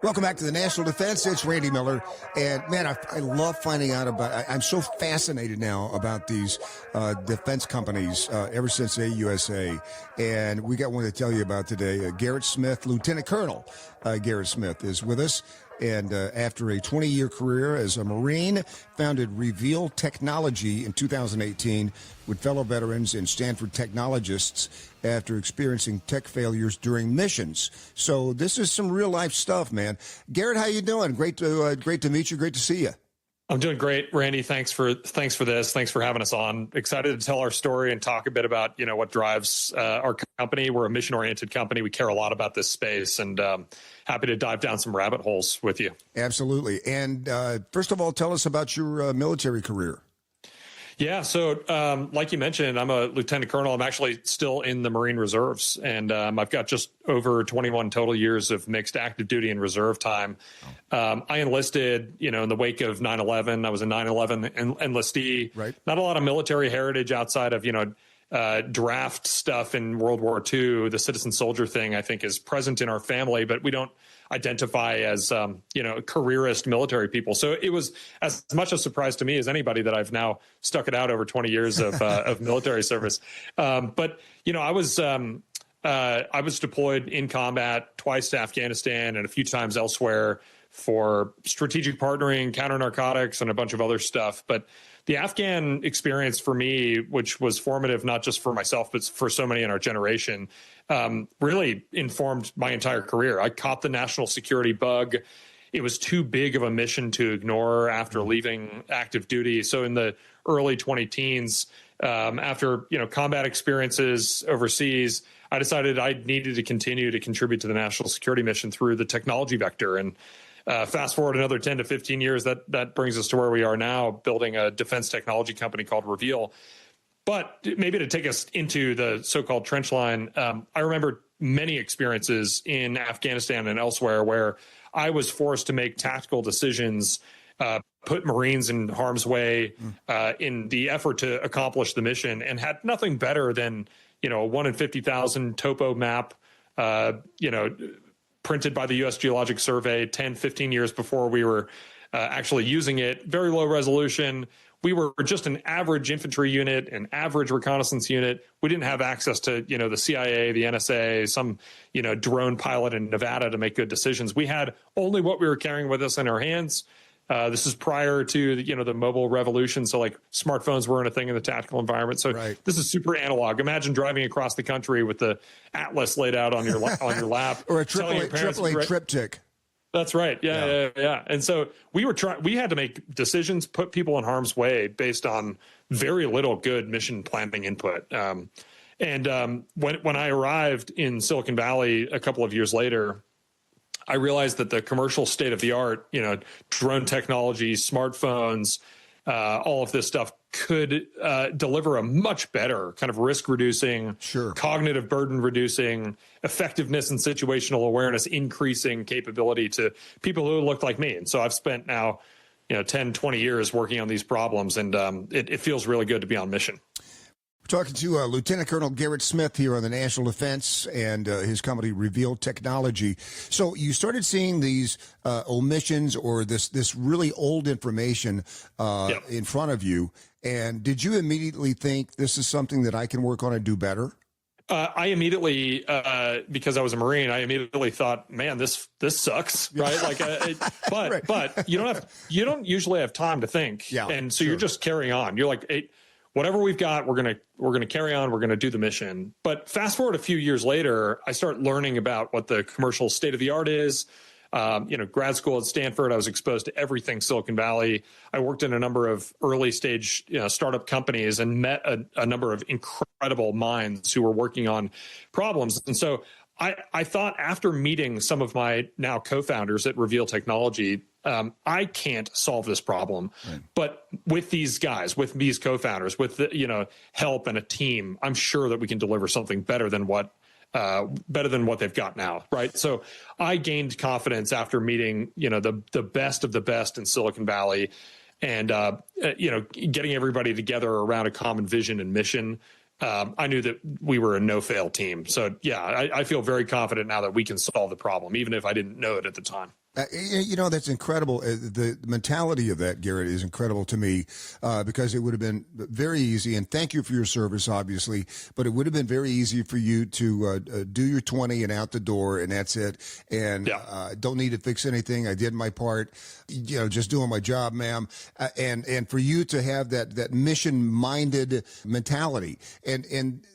Welcome back to the National Defense. It's Randy Miller. And, man, I love finding out about – I'm so fascinated now about these defense companies ever since AUSA. And we got one to tell you about today. Garrett Smith, Lieutenant Colonel Garrett Smith is with us. And after a 20-year career as a Marine, founded Reveal Technology in 2018 with fellow veterans and Stanford technologists after experiencing tech failures during missions. So this is some real-life stuff, man. Garrett, how you doing? Great to meet you. Great to see you. I'm doing great, Randy. Thanks for this. Thanks for having us on. Excited to tell our story and talk a bit about, what drives our company. We're a mission-oriented company. We care a lot about this space, and happy to dive down some rabbit holes with you. Absolutely. And first of all, tell us about your military career. Yeah. So like you mentioned, I'm a lieutenant colonel. I'm actually still in the Marine Reserves, and I've got just over 21 total years of mixed active duty and reserve time. I enlisted, in the wake of 9/11. I was a 9/11 enlistee. Right. Not a lot of military heritage outside of, draft stuff in World War II. The citizen soldier thing, I think, is present in our family, but we don't identify as, careerist military people. So it was as much a surprise to me as anybody that I've now stuck it out over 20 years of military service. But, I was deployed in combat twice to Afghanistan and a few times elsewhere for strategic partnering, counter narcotics, and a bunch of other stuff. But the Afghan experience for me, which was formative not just for myself, but for so many in our generation, really informed my entire career. I caught the national security bug. It was too big of a mission to ignore after leaving active duty. So in the early 20-teens, after combat experiences overseas, I decided I needed to continue to contribute to the national security mission through the technology vector. And fast forward another 10 to 15 years, that brings us to where we are now, building a defense technology company called Reveal. But maybe to take us into the so-called trench line, I remember many experiences in Afghanistan and elsewhere where I was forced to make tactical decisions, put Marines in harm's way in the effort to accomplish the mission, and had nothing better than, a 1 in 50,000 topo map, printed by the U.S. Geologic Survey 10, 15 years before we were actually using it. Very low resolution. We were just an average infantry unit, an average reconnaissance unit. We didn't have access to, the CIA, the NSA, some, drone pilot in Nevada to make good decisions. We had only what we were carrying with us in our hands. This is prior to, the mobile revolution. So like smartphones weren't a thing in the tactical environment. So This is super analog. Imagine driving across the country with the atlas laid out on your lap. Or a AAA triptych. That's right. Yeah. And so we had to make decisions, put people in harm's way based on very little good mission planning input. When I arrived in Silicon Valley a couple of years later, I realized that the commercial state of the art, drone technology, smartphones, all of this stuff could deliver a much better kind of risk reducing, cognitive burden reducing, effectiveness and situational awareness increasing capability to people who looked like me. And so I've spent now, 10, 20 years working on these problems, and it feels really good to be on mission. We're talking to Lieutenant Colonel Garrett Smith here on the National Defense and his company Reveal Technology. So you started seeing these omissions or this really old information in front of you. And did you immediately think this is something that I can work on and do better? I immediately, because I was a Marine, I immediately thought, man, this sucks, right? Like, but you don't usually have time to think, and so you're just carrying on. You're like, hey, whatever we've got, we're gonna carry on. We're gonna do the mission. But fast forward a few years later, I start learning about what the commercial state of the art is. Grad school at Stanford, I was exposed to everything Silicon Valley. I worked in a number of early stage startup companies and met a number of incredible minds who were working on problems. And so I thought, after meeting some of my now co-founders at Reveal Technology, I can't solve this problem, but with these guys, with these co-founders, with help and a team, I'm sure that we can deliver something better than what they've got now, right? So I gained confidence after meeting, the best of the best in Silicon Valley, and getting everybody together around a common vision and mission. I knew that we were a no-fail team. So, yeah, I feel very confident now that we can solve the problem, even if I didn't know it at the time. That's incredible. The mentality of that, Garrett, is incredible to me because it would have been very easy. And thank you for your service, obviously, but it would have been very easy for you to do your 20 and out the door, and that's it. And don't need to fix anything. I did my part. Just doing my job, ma'am. And for you to have that mission-minded mentality, and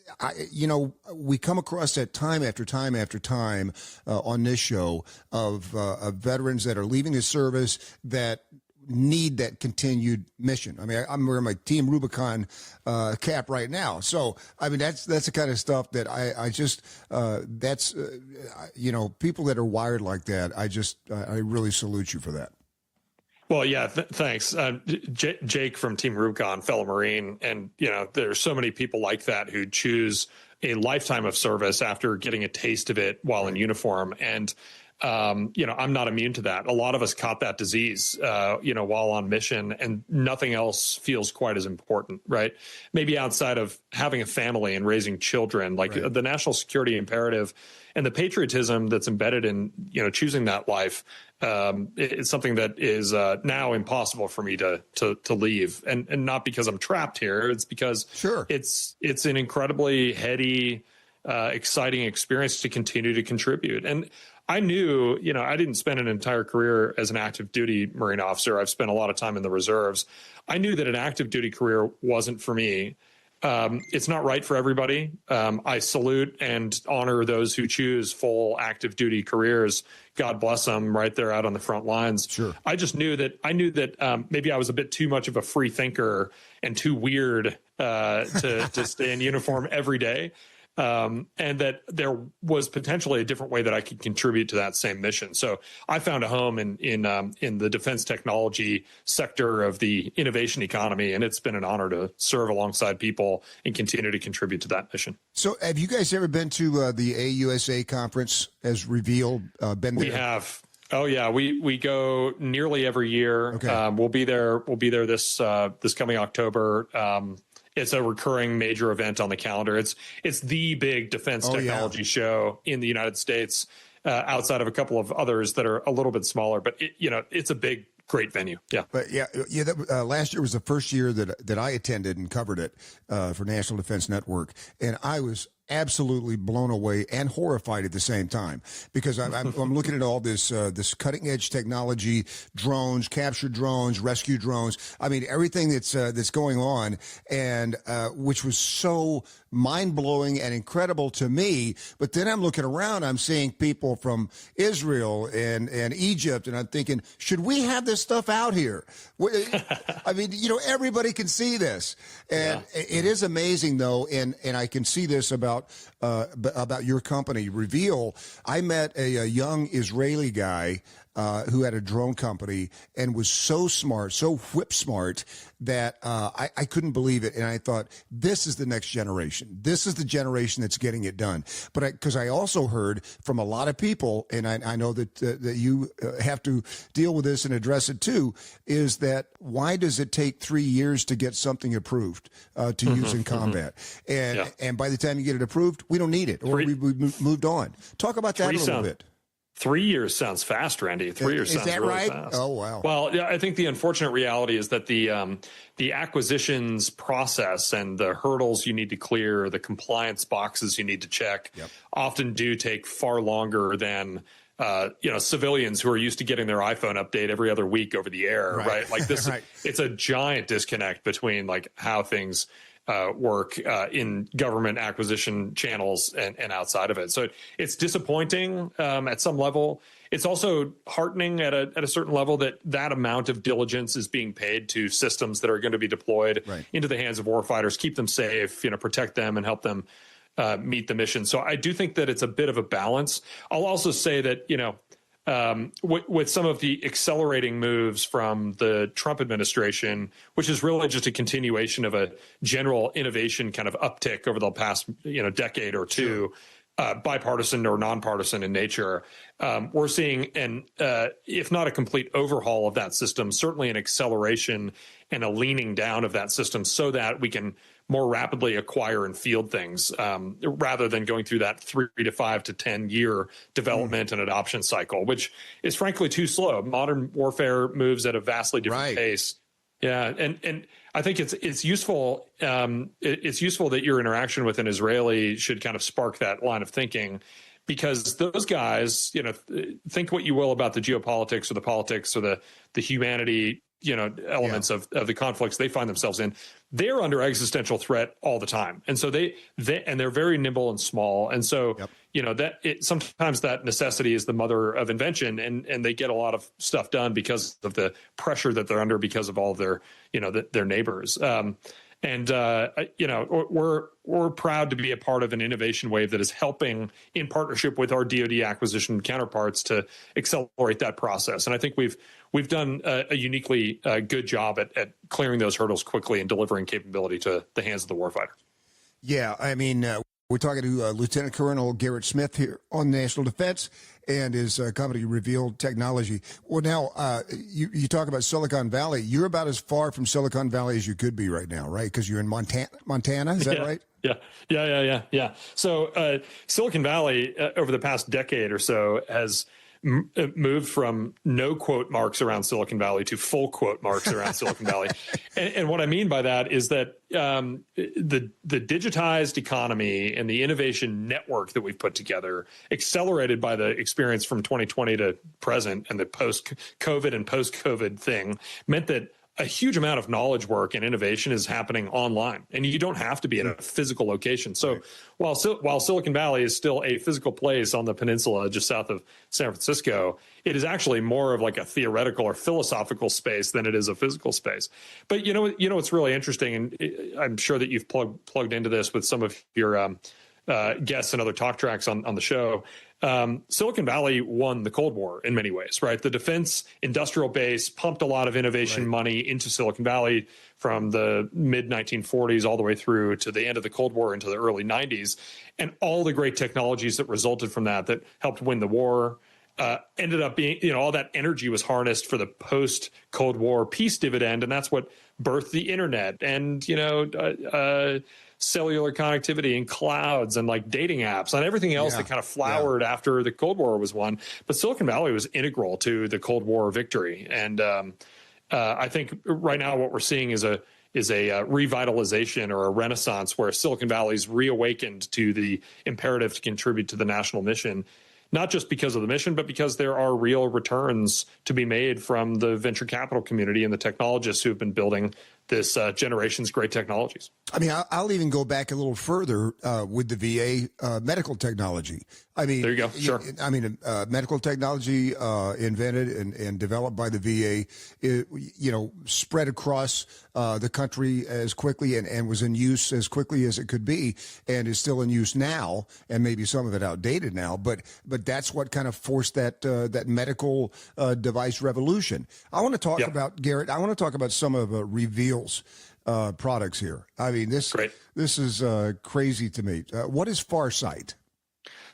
we come across that time after time after time on this show of veterans that are leaving the service that need that continued mission. I mean, I'm wearing my Team Rubicon cap right now. So, I mean, that's the kind of stuff that people that are wired like that, I really salute you for that. Well, yeah, thanks. Jake from Team Rubicon, fellow Marine, and there's so many people like that who choose a lifetime of service after getting a taste of it while in uniform. And I'm not immune to that. A lot of us caught that disease, while on mission, and nothing else feels quite as important, right? Maybe outside of having a family and raising children, like the national security imperative and the patriotism that's embedded in, choosing that life. It's something that is now impossible for me to leave, and not because I'm trapped here. It's because it's an incredibly heady, exciting experience to continue to contribute. And I knew, I didn't spend an entire career as an active duty Marine officer. I've spent a lot of time in the reserves. I knew that an active duty career wasn't for me. It's not right for everybody. I salute and honor those who choose full active duty careers. God bless them, right there out on the front lines. Sure. I knew that maybe I was a bit too much of a free thinker and too weird to stay in uniform every day. And that there was potentially a different way that I could contribute to that same mission. So I found a home in the defense technology sector of the innovation economy, and it's been an honor to serve alongside people and continue to contribute to that mission. So have you guys ever been to the AUSA conference as revealed? Been there? We have. Oh yeah, we go nearly every year. Okay. We'll be there this coming October. It's a recurring major event on the calendar. It's the big defense technology show in the United States, outside of a couple of others that are a little bit smaller. But it's a big, great venue. Yeah. But last year was the first year that I attended and covered it for National Defense Network, and I was absolutely blown away and horrified at the same time, because I'm looking at all this cutting edge technology, drones, capture drones, rescue drones. I mean, everything that's going on, and which was so mind blowing and incredible to me. But then I'm looking around, I'm seeing people from Israel and Egypt, and I'm thinking, should we have this stuff out here? I mean, everybody can see this, and it is amazing though, and I can see this about your company, Reveal. I met a young Israeli guy who had a drone company and was so smart, so whip smart, that I couldn't believe it. And I thought, this is the next generation. This is the generation that's getting it done. But because I also heard from a lot of people, and I know that you have to deal with this and address it too, is that why does it take 3 years to get something approved to use in combat? And by the time you get it approved, we don't need it, or we moved on. Talk about that a little bit. 3 years sounds fast, Randy. 3 years sounds really right? fast. Oh, wow. Well, yeah, I think the unfortunate reality is that the acquisitions process and the hurdles you need to clear, the compliance boxes you need to check, often do take far longer than civilians who are used to getting their iPhone update every other week over the air, right? Like this, it's a giant disconnect between like how things work in government acquisition channels and outside of it. So it's disappointing at some level. It's also heartening at a certain level that amount of diligence is being paid to systems that are going to be deployed into the hands of warfighters, keep them safe, protect them and help them meet the mission. So I do think that it's a bit of a balance. I'll also say that, with some of the accelerating moves from the Trump administration, which is really just a continuation of a general innovation kind of uptick over the past, decade or two, bipartisan or nonpartisan in nature, we're seeing if not a complete overhaul of that system, certainly an acceleration and a leaning down of that system so that we can more rapidly acquire and field things rather than going through that 3 to 5 to 10 year development and adoption cycle, which is frankly too slow. Modern warfare moves at a vastly different pace. Yeah, and I think it's useful. It's useful that your interaction with an Israeli should kind of spark that line of thinking, because those guys, think what you will about the geopolitics or the politics or the humanity, elements of the conflicts they find themselves in. They're under existential threat all the time, and so they're very nimble and small, and so sometimes that necessity is the mother of invention, and they get a lot of stuff done because of the pressure that they're under because of all of their their neighbors. We're proud to be a part of an innovation wave that is helping, in partnership with our DoD acquisition counterparts, to accelerate that process. And I think we've done a uniquely good job at clearing those hurdles quickly and delivering capability to the hands of the warfighter. Yeah, I mean, we're talking to Lieutenant Colonel Garrett Smith here on National Defense and his company, Revealed Technology. Well, now, you talk about Silicon Valley. You're about as far from Silicon Valley as you could be right now, right? Because you're in Montana, is that right? Yeah. So Silicon Valley, over the past decade or so, has moved from no quote marks around Silicon Valley to full quote marks around Silicon Valley. And what I mean by that is that the digitized economy and the innovation network that we've put together, accelerated by the experience from 2020 to present and the post-COVID and post-COVID thing, meant that a huge amount of knowledge work and innovation is happening online, and you don't have to be in a physical location. So while Silicon Valley is still a physical place on the peninsula just south of San Francisco, it is actually more of like a theoretical or philosophical space than it is a physical space. But what's really interesting, and I'm sure that you've plugged into this with some of your guests and other talk tracks on the show. Silicon Valley won the Cold War in many ways, right? The defense industrial base pumped a lot of innovation money into Silicon Valley from the mid 1940s all the way through to the end of the Cold War into the early 90s. And all the great technologies that resulted from that helped win the war ended up being, all that energy was harnessed for the post-Cold War peace dividend. And that's what birthed the internet and, cellular connectivity and clouds and like dating apps and everything else that kind of flowered after the Cold War was won. But Silicon Valley was integral to the Cold War victory. And I think right now what we're seeing is a revitalization or a renaissance where Silicon Valley's reawakened to the imperative to contribute to the national mission, not just because of the mission, but because there are real returns to be made from the venture capital community and the technologists who have been building this generation's great technologies. I mean, I'll even go back a little further with the VA medical technology. I mean, there you go. Sure. Medical technology invented and developed by the VA, spread across the country as quickly and was in use as quickly as it could be, and is still in use now, and maybe some of it outdated now. But that's what kind of forced that medical device revolution. I want to talk about, Garrett. I want to talk about some of Reveal's products here. I mean, this is crazy to me. What is Farsight?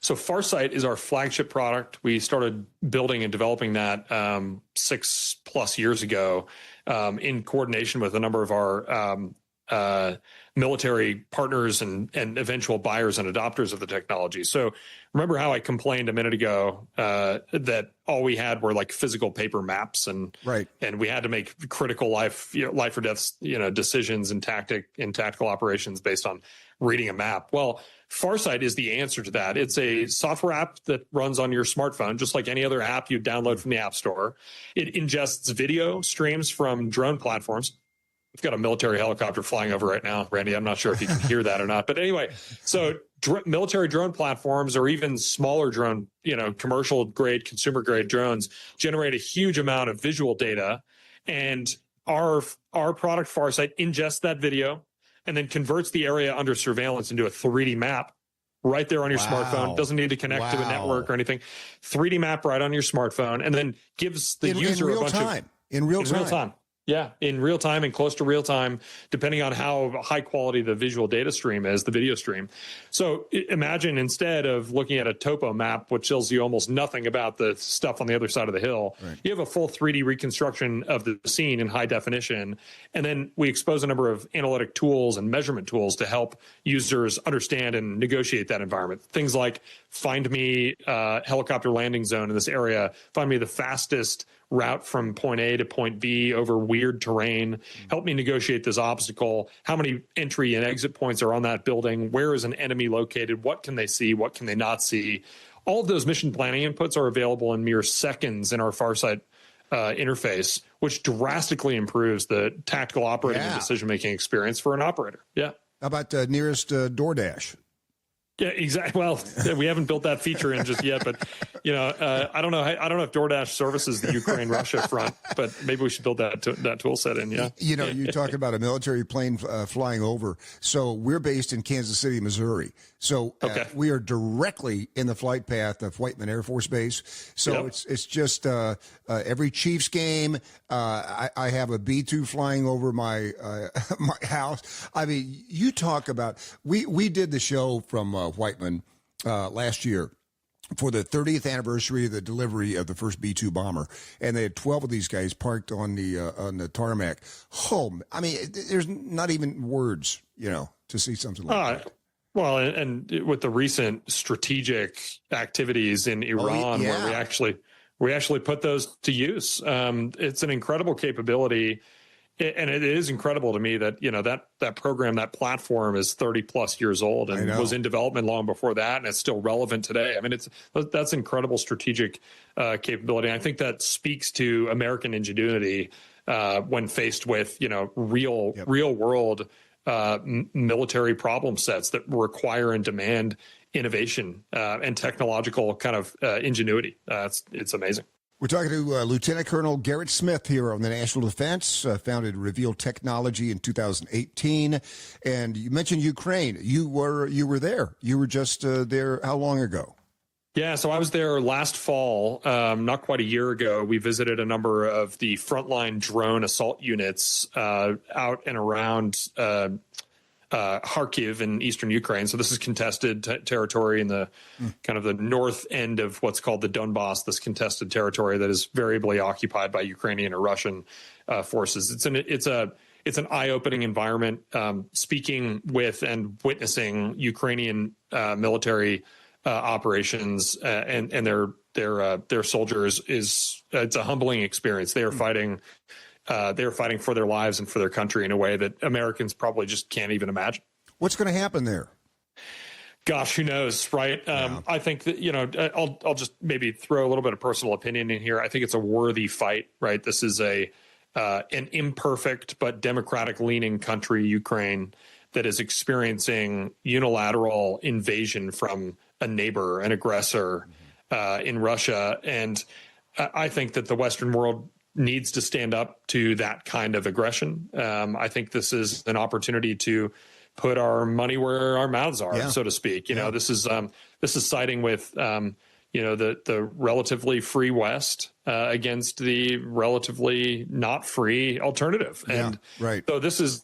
So Farsight is our flagship product. We started building and developing that 6+ years ago in coordination with a number of our military partners and eventual buyers and adopters of the technology. So remember how I complained a minute ago that all we had were like physical paper maps and we had to make critical life or death decisions and tactical operations based on reading a map. Well, Farsight is the answer to that. It's a software app that runs on your smartphone, just like any other app you download from the App Store. It ingests video streams from drone platforms. We've got a military helicopter flying over right now, Randy. I'm not sure if you can hear that or not. But anyway, so military drone platforms or even smaller drone, commercial grade, consumer grade drones generate a huge amount of visual data. And our product Farsight ingests that video and then converts the area under surveillance into a 3D map right there on your smartphone. Doesn't need to connect to a network or anything. 3D map right on your smartphone, and then gives the user a bunch of... In real time. Yeah, in real time and close to real time, depending on how high quality the visual data stream is, the video stream. So imagine instead of looking at a topo map, which tells you almost nothing about the stuff on the other side of the hill, right, you have a full 3D reconstruction of the scene in high definition. And then we expose a number of analytic tools and measurement tools to help users understand and negotiate that environment. Things like find me a helicopter landing zone in this area, find me the fastest route from point A to point B over weird terrain, help me negotiate this obstacle, how many entry and exit points are on that building, where is an enemy located, what can they see, what can they not see. All of those mission planning inputs are available in mere seconds in our Farsight interface, which drastically improves the tactical operating and decision-making experience for an operator. Yeah. How about nearest DoorDash? Yeah, exactly. Well, we haven't built that feature in just yet, but I don't know. I don't know if DoorDash services the Ukraine-Russia front, but maybe we should build that tool set in. Yeah. You talk about a military plane flying over. So we're based in Kansas City, Missouri. So we are directly in the flight path of Whiteman Air Force Base. So it's just every Chiefs game. I have a B-2 flying over my my house. I mean, you talk about we did the show from Whiteman last year for the 30th anniversary of the delivery of the first B-2 bomber, and they had 12 of these guys parked on the tarmac. Oh, I mean, there's not even words, to see something like that. Well, and with the recent strategic activities in Iran, where we actually put those to use, it's an incredible capability. And it is incredible to me that, that program, that platform is 30 plus years old and was in development long before that. And it's still relevant today. I mean, that's incredible strategic capability. And I think that speaks to American ingenuity when faced with, real world military problem sets that require and demand innovation and technological kind of ingenuity. It's amazing. We're talking to Lieutenant Colonel Garrett Smith here on the National Defense, founded Reveal Technology in 2018. And you mentioned Ukraine. You were there. You were just there how long ago? Yeah, so I was there last fall, not quite a year ago. We visited a number of the frontline drone assault units out and around Kharkiv in eastern Ukraine. So this is contested territory in the kind of the north end of what's called the Donbass, this contested territory that is variably occupied by Ukrainian or Russian forces. It's an eye-opening environment. Speaking with and witnessing Ukrainian military operations and their soldiers it's a humbling experience. They are fighting. They're fighting for their lives and for their country in a way that Americans probably just can't even imagine. What's going to happen there? Gosh, who knows, right? I think that, I'll just maybe throw a little bit of personal opinion in here. I think it's a worthy fight, right? This is an imperfect but democratic-leaning country, Ukraine, that is experiencing unilateral invasion from a neighbor, an aggressor in Russia. And I think that the Western world needs to stand up to that kind of aggression. I think this is an opportunity to put our money where our mouths are, so to speak. This is siding with the relatively free West against the relatively not free alternative. And so this is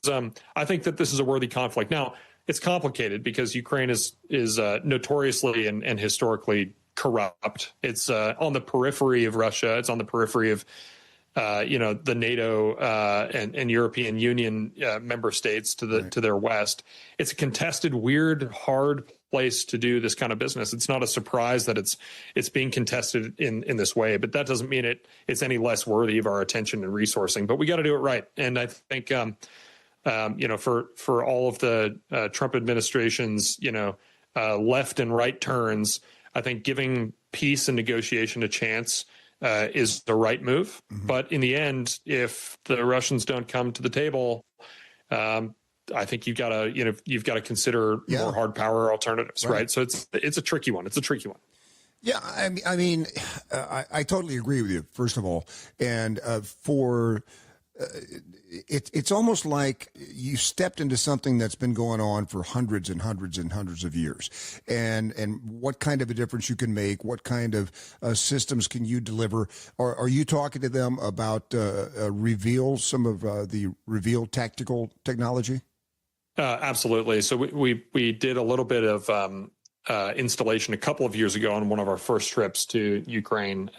I think that this is a worthy conflict. Now, it's complicated because Ukraine is notoriously and historically corrupt. It's on the periphery of Russia. It's on the periphery of the NATO and European Union member states to their west. It's a contested, weird, hard place to do this kind of business. It's not a surprise that it's being contested in this way, but that doesn't mean it's any less worthy of our attention and resourcing. But we got to do it right. And I think for all of the Trump administration's left and right turns, I think giving peace and negotiation a chance is the right move. But in the end, if the Russians don't come to the table, I think you've got to consider more hard power alternatives, right? So it's a tricky one. Yeah, I mean, I totally agree with you, first of all. And for it's almost like you stepped into something that's been going on for hundreds and hundreds and hundreds of years, and what kind of a difference you can make, what kind of systems can you deliver? Are you talking to them about Reveal, some of the Reveal tactical technology? Absolutely. So we did a little bit of installation a couple of years ago on one of our first trips to Ukraine,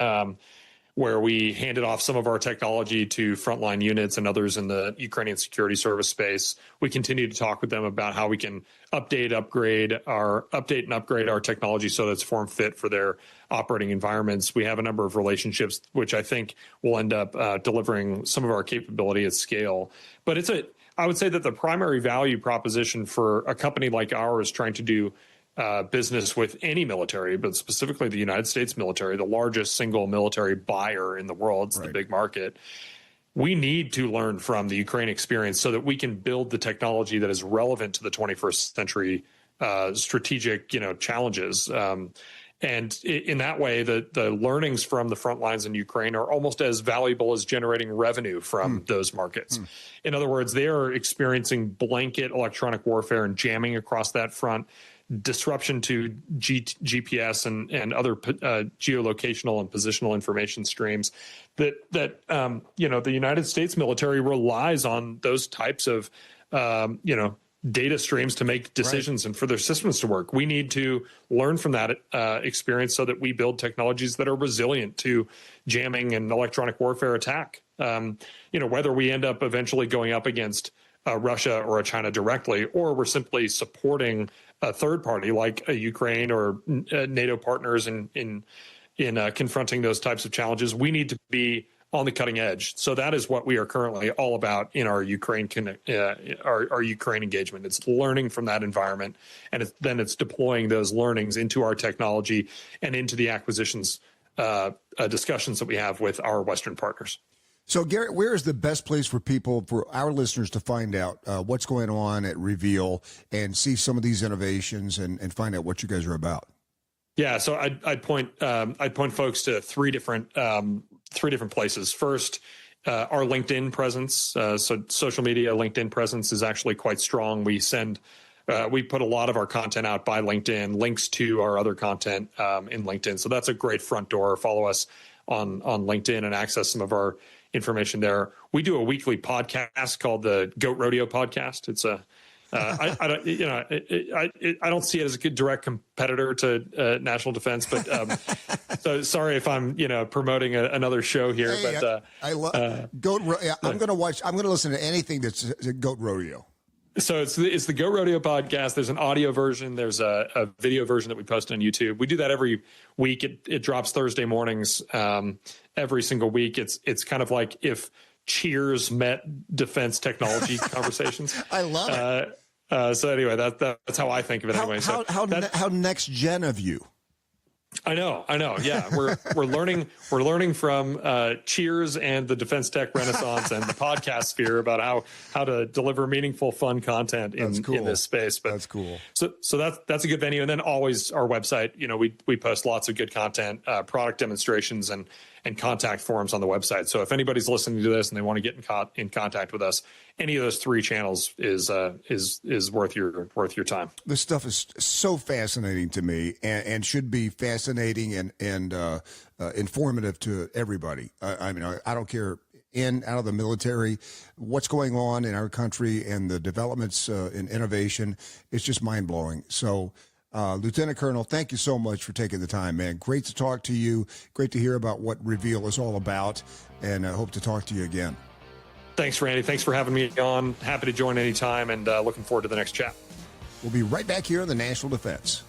where we handed off some of our technology to frontline units and others in the Ukrainian security service space. We continue to talk with them about how we can update and upgrade our technology so that it's form fit for their operating environments. We have a number of relationships which I think will end up delivering some of our capability at scale. But I would say that the primary value proposition for a company like ours trying to do business with any military, but specifically the United States military, the largest single military buyer in the world, it's the big market. We need to learn from the Ukraine experience so that we can build the technology that is relevant to the 21st century strategic, challenges. And in that way, the learnings from the front lines in Ukraine are almost as valuable as generating revenue from those markets. In other words, they are experiencing blanket electronic warfare and jamming across that front, disruption to GPS and other geolocational and positional information streams that the United States military relies on those types of data streams to make decisions and for their systems to work. We need to learn from that experience so that we build technologies that are resilient to jamming and electronic warfare attack. Whether we end up eventually going up against Russia or a China directly, or we're simply supporting a third party like a Ukraine or NATO partners in confronting those types of challenges, we need to be on the cutting edge. So that is what we are currently all about in our Ukraine our Ukraine engagement. It's learning from that environment, and it's deploying those learnings into our technology and into the acquisitions discussions that we have with our Western partners. So, Garrett, where is the best place for our listeners to find out what's going on at Reveal and see some of these innovations and find out what you guys are about? Yeah, so I'd point folks to three different places. First, our LinkedIn presence. So social media, LinkedIn presence is actually quite strong. We put a lot of our content out by LinkedIn, links to our other content in LinkedIn. So that's a great front door. Follow us on LinkedIn and access some of our information there. We do a weekly podcast called the Goat Rodeo Podcast. It's I don't see it as a good direct competitor to National Defense, but so sorry if I'm promoting another show here. Hey, but I love Goat. I'm going to listen to anything that's a Goat Rodeo. So it's the Goat Rodeo Podcast. There's an audio version. There's a video version that we post on YouTube. We do that every week. It drops Thursday mornings every single week. It's kind of like if Cheers met defense technology conversations. I love it. So anyway, that's how I think of it. How next gen of you? I know. Yeah, we're learning from Cheers and the defense tech renaissance and the podcast sphere about how to deliver meaningful, fun content in this space. But that's cool. So that's a good venue. And then always our website. We post lots of good content, product demonstrations, and contact forms on the website. So if anybody's listening to this and they want to get in contact with us, any of those three channels is worth your time. This stuff is so fascinating to me and should be fascinating and informative to everybody. I mean, I don't care out of the military, what's going on in our country and the developments in innovation. It's just mind blowing. So. Lieutenant Colonel, thank you so much for taking the time, man. Great to talk to you. Great to hear about what Reveal is all about, and I hope to talk to you again. Thanks, Randy. Thanks for having me on. Happy to join anytime, and looking forward to the next chat. We'll be right back here on the National Defense.